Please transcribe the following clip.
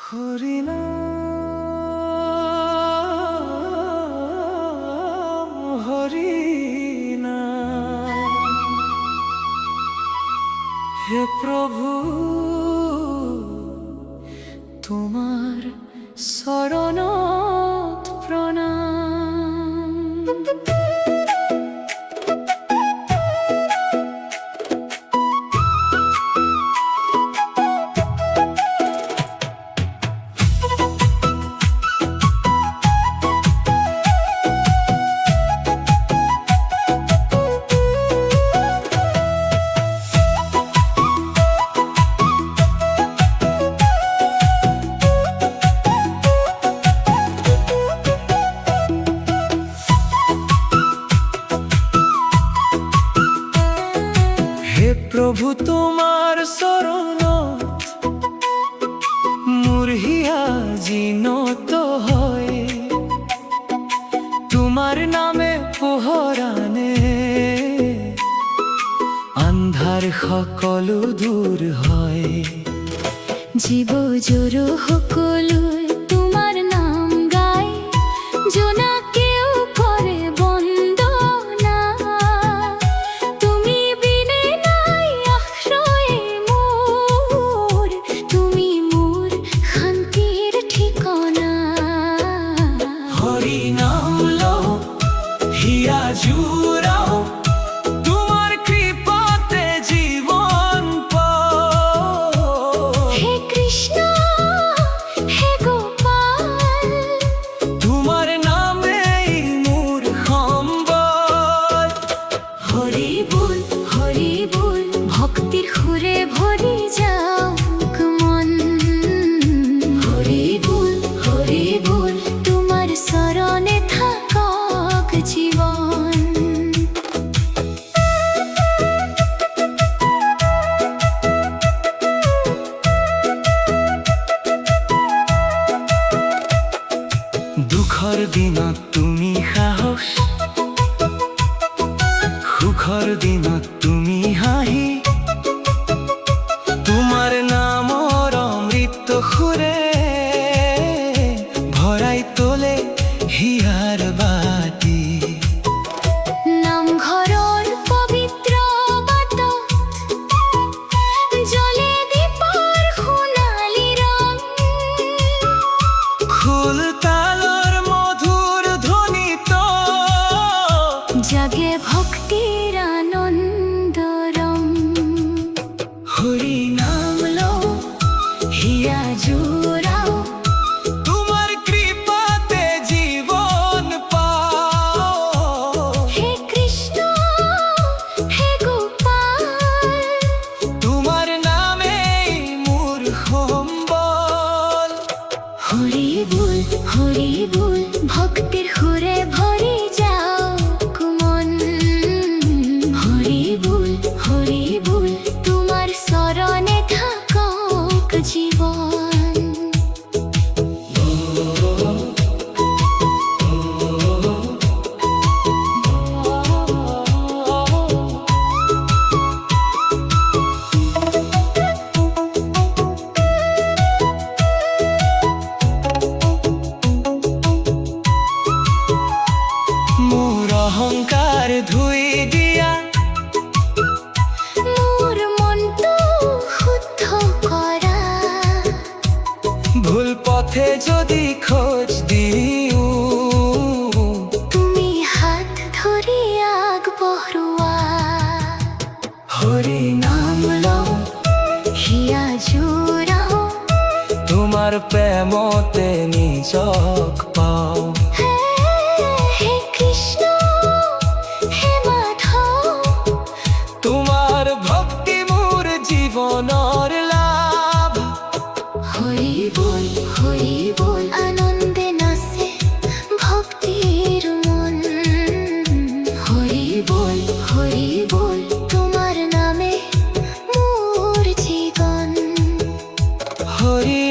হরি নাম হরি নাম, হে প্রভু তোমার শরণত প্রণাম। হে প্রভু তোমার শরণ মোর হিয়া জিনত হয়, তোমার নামে পোহরানে আন্ধার সকলো দূর হয়। জীব জোড়ো সকলো তোমার নাম গায়, জোনা কেউ করে বন্দনা। তুমি বিনে নাই আশ্রয়ে মোর, তুমি মোর শান্তির ঠিকনা। হরি নাম লও হিয়া জুড়াও, তোমার কৃপাতে জীবন পাও। হে কৃষ্ণ হে গোপাল, তোমার নামেই মোর সম্বল। হরি বল ভক্তির সুরে ভরি যাওক মন। হরি বল তোমার শরণে থাকক জীবন। দুখৰ দিনত তুমি সাহস, সুখৰ দিনত তুমি হাঁহি, তোমাৰ নামৰ অমৃত সুৰে ভৰাই তোলে হিয়াৰ বাতি। নামঘৰৰ পবিত্ৰ বাটত জ্বলে দীপৰ সোণালী ৰং। খোল তালৰ মধুৰ ধ্বনিত জাগে ভক্তিৰ আনন্দ ৰং। হৰি নাম লও হিয়া জুড়াও, তোমার কৃপাতে জীবন পাও। হে কৃষ্ণ হে গোপাল, তোমার নামেই মোর সম্বল। হরি বল ভক্তির সুরে ভরি যাওক মন। হরি বল তোমার শরণে থাকক জীবন। মোর অহংকার ধুই দিয়া, মোর মনটো শুদ্ধ কৰা। ভুল পথে যদি খোঁজ দিও, তুমি হাত ধৰি আগবঢ়োৱা। হরি নাম লও হিয়া জুড়াও, তোমার প্রেমতে নিজক পাও। হে কৃষ্ণ হে মাধৱ, তোমার ভক্তি মোর জীবনৰ লাভ। হৰি বল আনন্দে নাচে ভক্তিৰ মন। হৰি বল তোমার নামে মোর জীবন। হরি